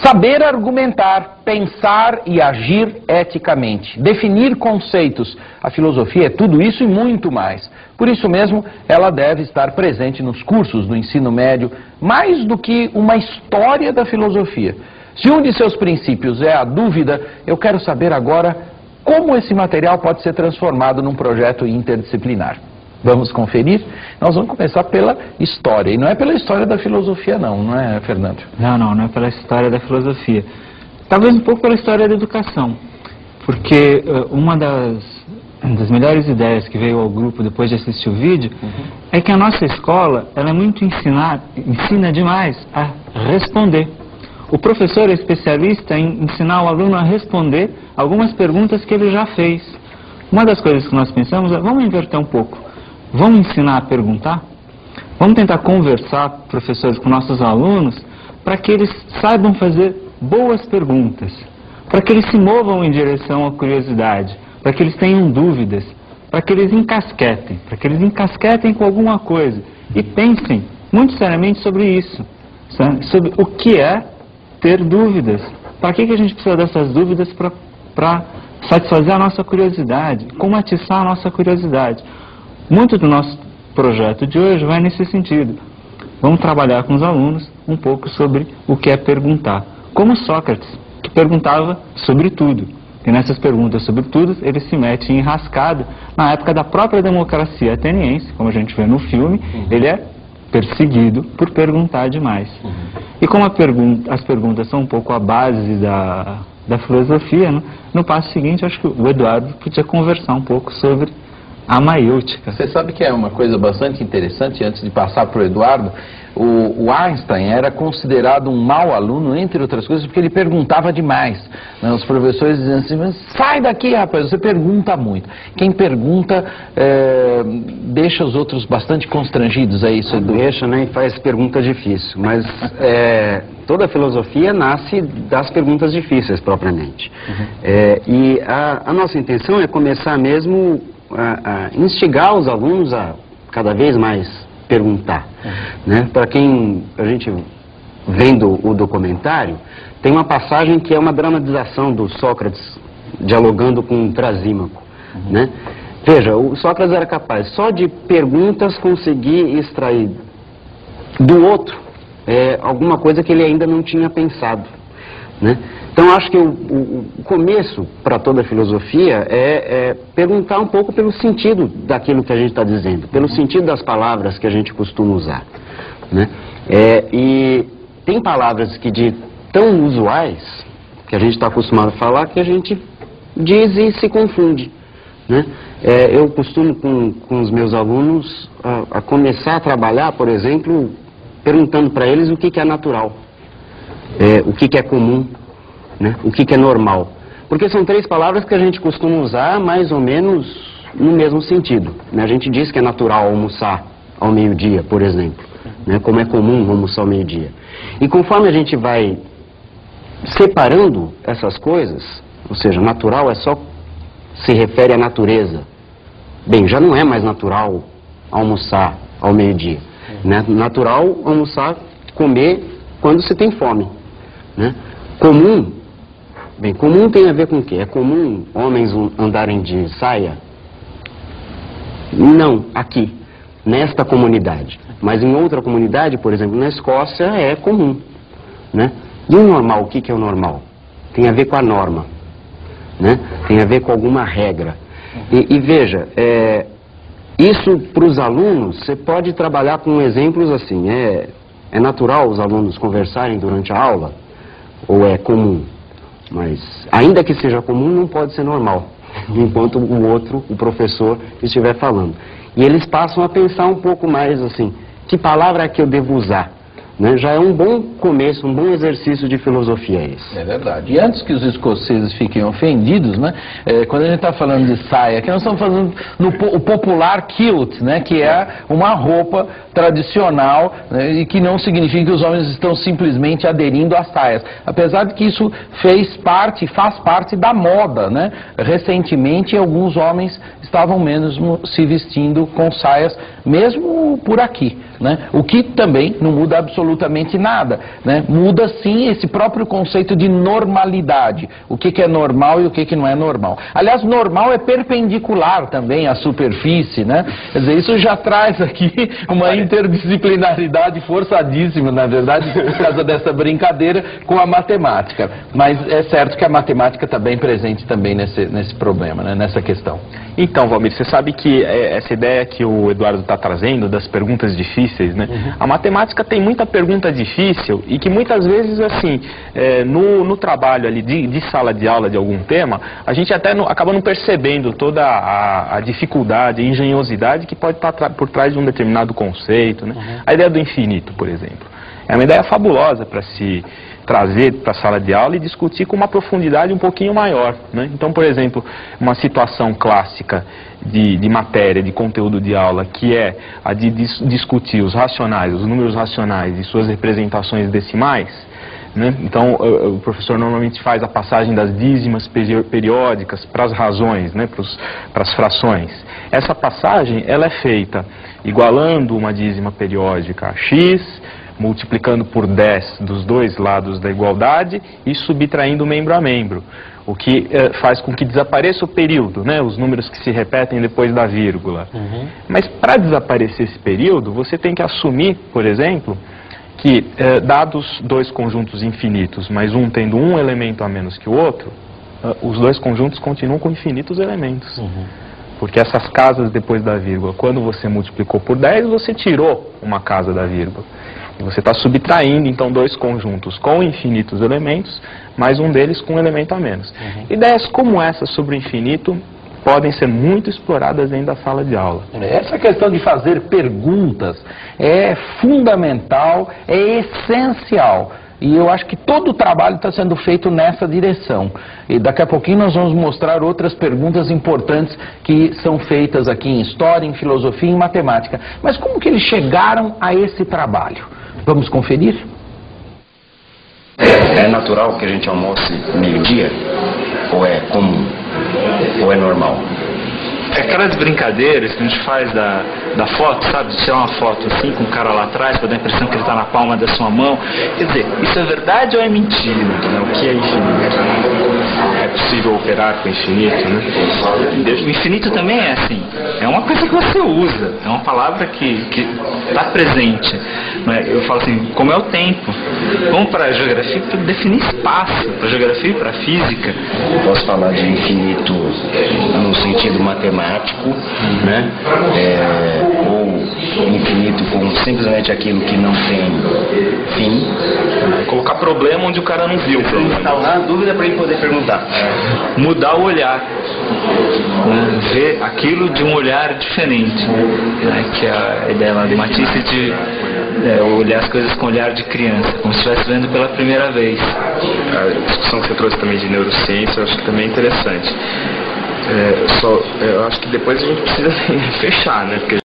Saber argumentar, pensar e agir eticamente, definir conceitos. A filosofia é tudo isso e muito mais. Por isso mesmo, ela deve estar presente nos cursos do ensino médio, mais do que uma história da filosofia. Se um de seus princípios é a dúvida, eu quero saber agora como esse material pode ser transformado num projeto interdisciplinar. Vamos conferir? Nós vamos começar pela história. E não é pela história da filosofia não é, Fernando? Não é pela história da filosofia. Talvez um pouco pela história da educação. Porque uma das melhores ideias que veio ao grupo depois de assistir o vídeo é que a nossa escola, ela é muito ensina demais a responder. O professor é especialista em ensinar o aluno a responder algumas perguntas que ele já fez. Uma das coisas que nós pensamos é, vamos inverter um pouco. Vamos ensinar a perguntar? Vamos tentar conversar, professores, com nossos alunos, para que eles saibam fazer boas perguntas, para que eles se movam em direção à curiosidade, para que eles tenham dúvidas, para que eles encasquetem com alguma coisa e pensem muito seriamente sobre isso, sabe? Sobre o que é ter dúvidas. Para que a gente precisa dessas dúvidas para satisfazer a nossa curiosidade, como atiçar a nossa curiosidade. Muito do nosso projeto de hoje vai nesse sentido. Vamos trabalhar com os alunos um pouco sobre o que é perguntar. Como Sócrates, que perguntava sobre tudo. E nessas perguntas sobre tudo, ele se mete em enrascada. Na época da própria democracia ateniense, como a gente vê no filme, ele é perseguido por perguntar demais. E como as perguntas são um pouco a base da filosofia, né? No passo seguinte, acho que o Eduardo podia conversar um pouco sobre a maiêutica. Você sabe que é uma coisa bastante interessante, antes de passar para o Eduardo, o Einstein era considerado um mau aluno, entre outras coisas, porque ele perguntava demais. Né? Os professores diziam assim, mas sai daqui, rapaz, você pergunta muito. Quem pergunta deixa os outros bastante constrangidos, é isso, Edu? Deixa, né, e faz pergunta difícil, mas toda a filosofia nasce das perguntas difíceis, propriamente. E a nossa intenção é começar mesmo a instigar os alunos a cada vez mais perguntar, né? Para quem a gente vendo o documentário, tem uma passagem que é uma dramatização do Sócrates dialogando com Trasímaco, né? Veja, o Sócrates era capaz só de perguntas conseguir extrair do outro alguma coisa que ele ainda não tinha pensado, né? Então acho que o começo para toda a filosofia é perguntar um pouco pelo sentido daquilo que a gente está dizendo, pelo sentido das palavras que a gente costuma usar, né? E tem palavras que de tão usuais, que a gente está acostumado a falar, que a gente diz e se confunde, né? Eu costumo com os meus alunos a começar a trabalhar, por exemplo, perguntando para eles o que é natural, o que é comum, né? O que é normal. Porque são três palavras que a gente costuma usar mais ou menos no mesmo sentido, né? A gente diz que é natural almoçar ao meio-dia, por exemplo, né? Como é comum almoçar ao meio-dia. E conforme a gente vai separando essas coisas, ou seja, natural só se refere à natureza. Bem, já não é mais natural almoçar ao meio-dia, né? Natural almoçar, comer quando se tem fome, né? Comum, bem, comum tem a ver com o quê? É comum homens andarem de saia? Não, aqui, nesta comunidade. Mas em outra comunidade, por exemplo, na Escócia, é comum, né? E o normal, o que é o normal? Tem a ver com a norma, né? Tem a ver com alguma regra. E veja, isso para os alunos, você pode trabalhar com exemplos assim, é natural os alunos conversarem durante a aula? Ou é comum? Mas, ainda que seja comum, não pode ser normal, enquanto o professor, estiver falando. E eles passam a pensar um pouco mais assim, que palavra é que eu devo usar? Né? Já é um bom começo, um bom exercício de filosofia esse. É verdade. E antes que os escoceses fiquem ofendidos, né? Quando a gente está falando de saia, aqui nós estamos falando o popular kilt, né? Que é uma roupa tradicional, né? E que não significa que os homens estão simplesmente aderindo às saias. Apesar de que isso faz parte da moda, né? Recentemente, alguns homens estavam mesmo se vestindo com saias, mesmo por aqui, né? O que também não muda absolutamente absolutamente nada, né? Muda sim esse próprio conceito de normalidade, o que é normal e o que não é normal. Aliás, normal é perpendicular também à superfície, né? Quer dizer, isso já traz aqui uma interdisciplinaridade forçadíssima, na verdade, por causa dessa brincadeira com a matemática. Mas é certo que a matemática está bem presente também nesse problema, né? Nessa questão. Então, Valmir, você sabe que essa ideia que o Eduardo está trazendo das perguntas difíceis, né? A matemática tem muita pergunta difícil e que muitas vezes, assim, no trabalho ali de sala de aula de algum tema, a gente até acaba não percebendo toda a dificuldade, a engenhosidade que pode estar por trás de um determinado conceito, né? A ideia do infinito, por exemplo, é uma ideia fabulosa para se trazer para a sala de aula e discutir com uma profundidade um pouquinho maior, né? Então, por exemplo, uma situação clássica de matéria, de conteúdo de aula, que é a de discutir os racionais, os números racionais e suas representações decimais, né? Então, o professor normalmente faz a passagem das dízimas periódicas para as razões, né? Para as frações. Essa passagem, ela é feita igualando uma dízima periódica a x, multiplicando por 10 dos dois lados da igualdade e subtraindo membro a membro, o que faz com que desapareça o período, né, os números que se repetem depois da vírgula. Mas para desaparecer esse período, você tem que assumir, por exemplo, que dados dois conjuntos infinitos, mas um tendo um elemento a menos que o outro, os dois conjuntos continuam com infinitos elementos. Porque essas casas depois da vírgula, quando você multiplicou por 10, você tirou uma casa da vírgula. E você está subtraindo, então, dois conjuntos com infinitos elementos, mais um deles com um elemento a menos. Ideias como essa sobre o infinito podem ser muito exploradas dentro da sala de aula. Essa questão de fazer perguntas é fundamental, é essencial. E eu acho que todo o trabalho está sendo feito nessa direção. E daqui a pouquinho nós vamos mostrar outras perguntas importantes que são feitas aqui em História, em Filosofia e em Matemática. Mas como que eles chegaram a esse trabalho? Vamos conferir? É natural que a gente almoce meio-dia? Ou é comum? Ou é normal? Aquelas brincadeiras que a gente faz da foto, sabe? De tirar uma foto assim com o cara lá atrás, para dar a impressão que ele está na palma da sua mão. Quer dizer, isso é verdade ou é mentira? Né? O que é infinito? É possível operar com o infinito, né? O infinito também é assim. É uma coisa que você usa. É uma palavra que está presente. Não é? Eu falo assim, como é o tempo. Vamos para a geografia para definir espaço. Para a geografia e para a física. Eu posso falar de infinito no sentido matemático, né? Ou infinito como simplesmente aquilo que não tem fim. Colocar problema onde o cara não viu o problema. Instaurar a dúvida para ele poder perguntar. Mudar o olhar, né? Ver aquilo de um olhar diferente, né? Que é a ideia lá de Matisse de olhar as coisas com olhar de criança, como se estivesse vendo pela primeira vez. A discussão que você trouxe também de neurociência, eu acho que também é interessante. Eu acho que depois a gente precisa fechar, né? Porque